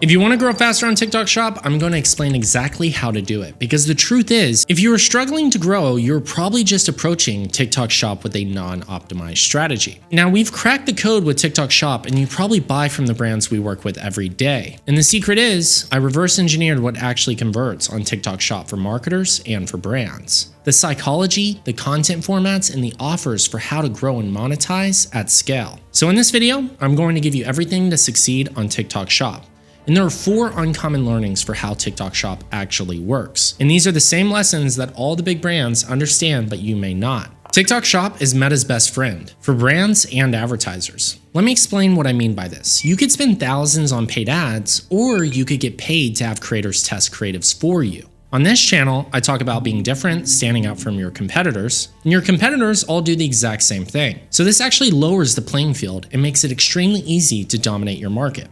If you want to grow faster on TikTok Shop, I'm going to explain exactly how to do it. Because the truth is, if you are struggling to grow, you're probably just approaching TikTok Shop with a non-optimized strategy. Now, we've cracked the code with TikTok Shop, and you probably buy from the brands we work with every day. And the secret is, I reverse engineered what actually converts on TikTok Shop for marketers and for brands. The psychology, the content formats, and the offers for how to grow and monetize at scale. So in this video, I'm going to give you everything to succeed on TikTok Shop. And there are 4 uncommon learnings for how TikTok Shop actually works. And these are the same lessons that all the big brands understand, but you may not. TikTok Shop is Meta's best friend for brands and advertisers. Let me explain what I mean by this. You could spend thousands on paid ads, or you could get paid to have creators test creatives for you. On this channel, I talk about being different, standing out from your competitors, and your competitors all do the exact same thing. So this actually lowers the playing field and makes it extremely easy to dominate your market.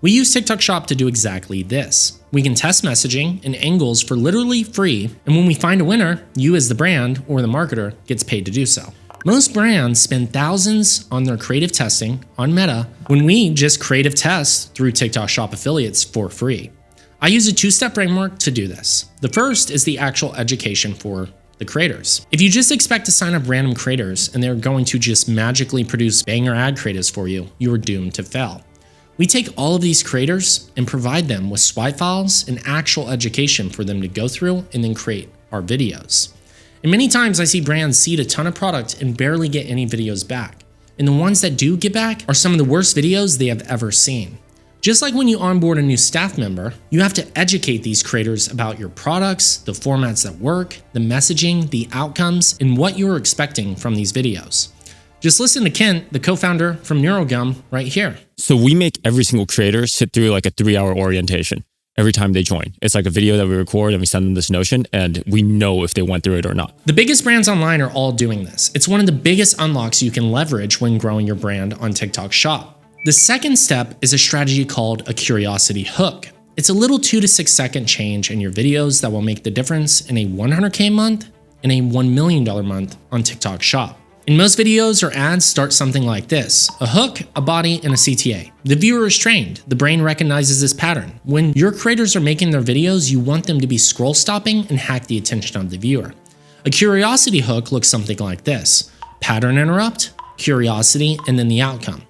We use TikTok Shop to do exactly this. We can test messaging and angles for literally free, and when we find a winner, you as the brand or the marketer gets paid to do so. Most brands spend thousands on their creative testing on Meta when we just creative test through TikTok Shop affiliates for free. I use a 2-step framework to do this. The first is the actual education for the creators. If you just expect to sign up random creators and they're going to just magically produce banger ad creatives for you, you are doomed to fail. We take all of these creators and provide them with swipe files and actual education for them to go through and then create our videos. And many times I see brands seed a ton of product and barely get any videos back. And the ones that do get back are some of the worst videos they have ever seen. Just like when you onboard a new staff member, you have to educate these creators about your products, the formats that work, the messaging, the outcomes, and what you're expecting from these videos. Just listen to Kent, the co-founder from NeuroGum, right here. So we make every single creator sit through like a 3-hour orientation every time they join. It's like a video that we record and we send them this Notion, and we know if they went through it or not. The biggest brands online are all doing this. It's one of the biggest unlocks you can leverage when growing your brand on TikTok Shop. The second step is a strategy called a curiosity hook. It's a little 2 to 6 second change in your videos that will make the difference in a 100K month and a $1 million month on TikTok Shop. In most videos or ads start something like this: a hook, a body, and a CTA. The viewer is trained. The brain recognizes this pattern. When your creators are making their videos, you want them to be scroll stopping and hack the attention of the viewer. A curiosity hook looks something like this: pattern interrupt, curiosity, and then the outcome.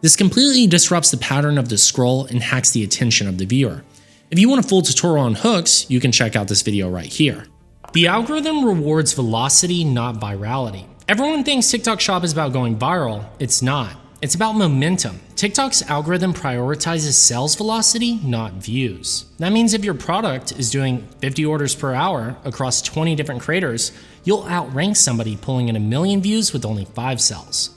This completely disrupts the pattern of the scroll and hacks the attention of the viewer. If you want a full tutorial on hooks, you can check out this video right here. The algorithm rewards velocity, not virality. Everyone thinks TikTok Shop is about going viral. It's not. It's about momentum. TikTok's algorithm prioritizes sales velocity, not views. That means if your product is doing 50 orders per hour across 20 different creators, you'll outrank somebody pulling in 1 million views with only 5 sales.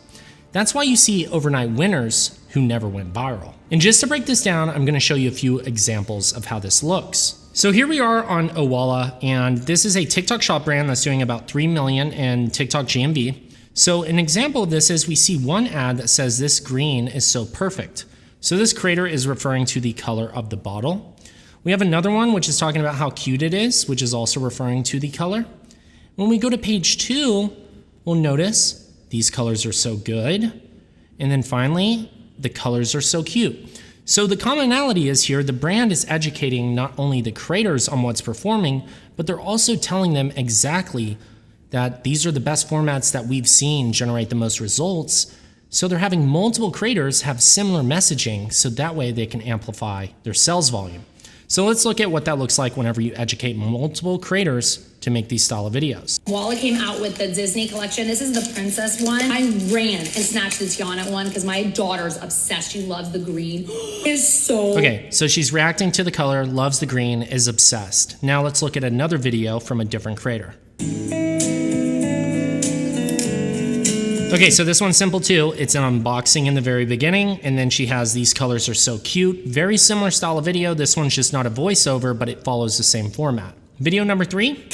That's why you see overnight winners who never went viral. And just to break this down, I'm going to show you a few examples of how this looks. So here we are on Owala, and this is a TikTok Shop brand that's doing about 3 million in TikTok GMV. So an example of this is we see one ad that says this green is so perfect. So this creator is referring to the color of the bottle. We have another one which is talking about how cute it is, which is also referring to the color. When we go to page 2, we'll notice these colors are so good. And then finally, the colors are so cute. So the commonality is here, the brand is educating not only the creators on what's performing, but they're also telling them exactly that these are the best formats that we've seen generate the most results. So they're having multiple creators have similar messaging, so that way they can amplify their sales volume. So let's look at what that looks like whenever you educate multiple creators to make these style of videos. Walla came out with the Disney collection. This is the princess one. I ran and snatched the Tiana one because my daughter's obsessed. She loves the green. It's so... Okay, so she's reacting to the color, loves the green, is obsessed. Now let's look at another video from a different creator. Okay, so this one's simple too. It's an unboxing in the very beginning, and then she has these colors are so cute. Very similar style of video. This one's just not a voiceover, but it follows the same format. Video number 3.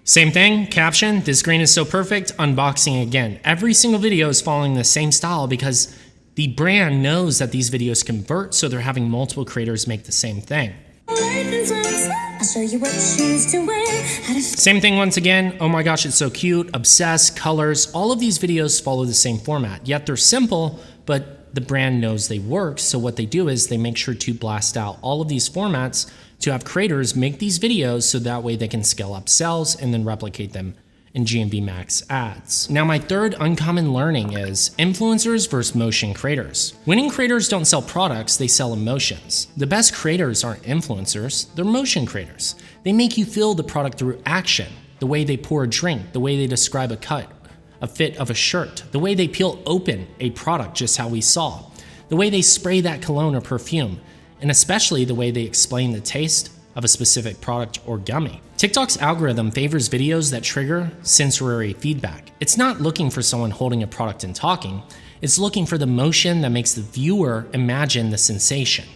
Same thing, caption, this green is so perfect, unboxing again. Every single video is following the same style because the brand knows that these videos convert, so they're having multiple creators make the same thing. I'll show you what shoes to wear. Same thing once again. Oh my gosh, it's so cute. Obsessed, colors. All of these videos follow the same format, yet they're simple, but the brand knows they work. So what they do is they make sure to blast out all of these formats to have creators make these videos so that way they can scale up sales and then replicate them in GMB Max ads. Now, my third uncommon learning is influencers versus motion creators. Winning creators don't sell products, they sell emotions. The best creators aren't influencers, they're motion creators. They make you feel the product through action, the way they pour a drink, the way they describe a cut, a fit of a shirt, the way they peel open a product just how we saw, the way they spray that cologne or perfume, and especially the way they explain the taste of a specific product or gummy. TikTok's algorithm favors videos that trigger sensory feedback. It's not looking for someone holding a product and talking, it's looking for the motion that makes the viewer imagine the sensation.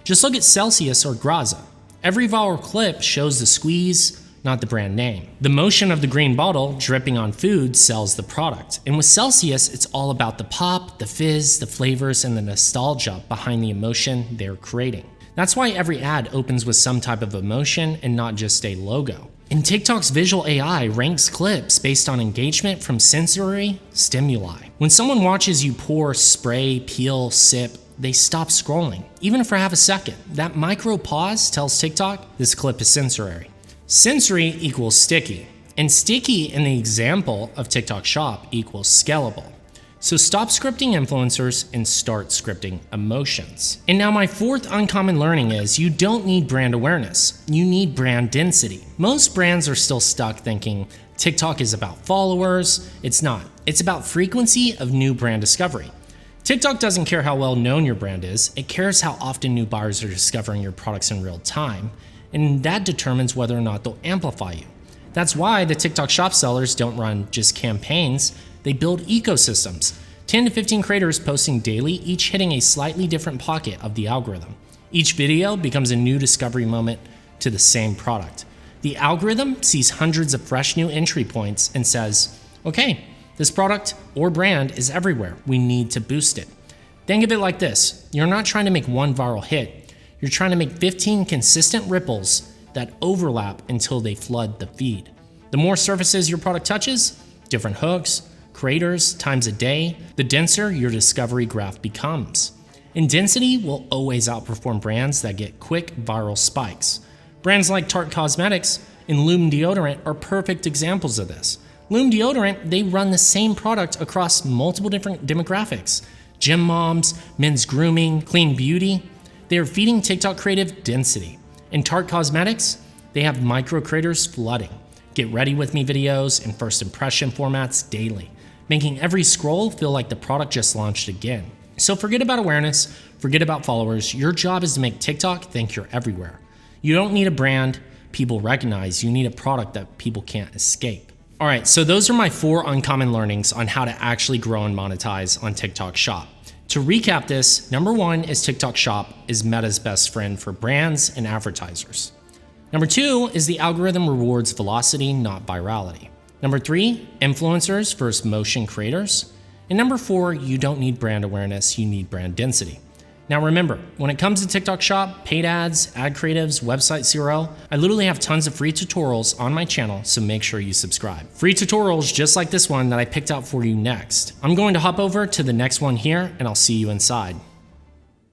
Just look at Celsius or Graza. Every viral clip shows the squeeze, not the brand name. The motion of the green bottle dripping on food sells the product. And with Celsius, it's all about the pop, the fizz, the flavors, and the nostalgia behind the emotion they're creating. That's why every ad opens with some type of emotion and not just a logo. And TikTok's visual AI ranks clips based on engagement from sensory stimuli. When someone watches you pour, spray, peel, sip, they stop scrolling, even for half a second. That micro pause tells TikTok this clip is sensory. Sensory equals sticky, and sticky in the example of TikTok Shop equals scalable. So stop scripting influencers and start scripting emotions. And now my fourth uncommon learning is you don't need brand awareness, you need brand density. Most brands are still stuck thinking TikTok is about followers. It's not. It's about frequency of new brand discovery. TikTok doesn't care how well known your brand is, it cares how often new buyers are discovering your products in real time, and that determines whether or not they'll amplify you. That's why the TikTok Shop sellers don't run just campaigns, they build ecosystems. 10 to 15 creators posting daily, each hitting a slightly different pocket of the algorithm. Each video becomes a new discovery moment to the same product. The algorithm sees hundreds of fresh new entry points and says, okay, this product or brand is everywhere, we need to boost it. Think of it like this, you're not trying to make one viral hit, you're trying to make 15 consistent ripples that overlap until they flood the feed. The more surfaces your product touches, different hooks, creators, times a day, the denser your discovery graph becomes. And density will always outperform brands that get quick viral spikes. Brands like Tarte Cosmetics and Lume Deodorant are perfect examples of this. Lume Deodorant, they run the same product across multiple different demographics. Gym moms, men's grooming, clean beauty. They are feeding TikTok creative density. In Tarte Cosmetics, they have micro creators flooding. Get ready with me videos and first impression formats daily, making every scroll feel like the product just launched again. So forget about awareness, forget about followers. Your job is to make TikTok think you're everywhere. You don't need a brand people recognize, you need a product that people can't escape. All right, so those are my 4 uncommon learnings on how to actually grow and monetize on TikTok Shop. To recap this, number 1 is TikTok Shop is Meta's best friend for brands and advertisers. Number 2 is the algorithm rewards velocity, not virality. Number 3, influencers versus motion creators. And number 4, you don't need brand awareness, you need brand density. Now remember, when it comes to TikTok Shop, paid ads, ad creatives, website CRO, I literally have tons of free tutorials on my channel, so make sure you subscribe. Free tutorials just like this one that I picked out for you next. I'm going to hop over to the next one here, and I'll see you inside.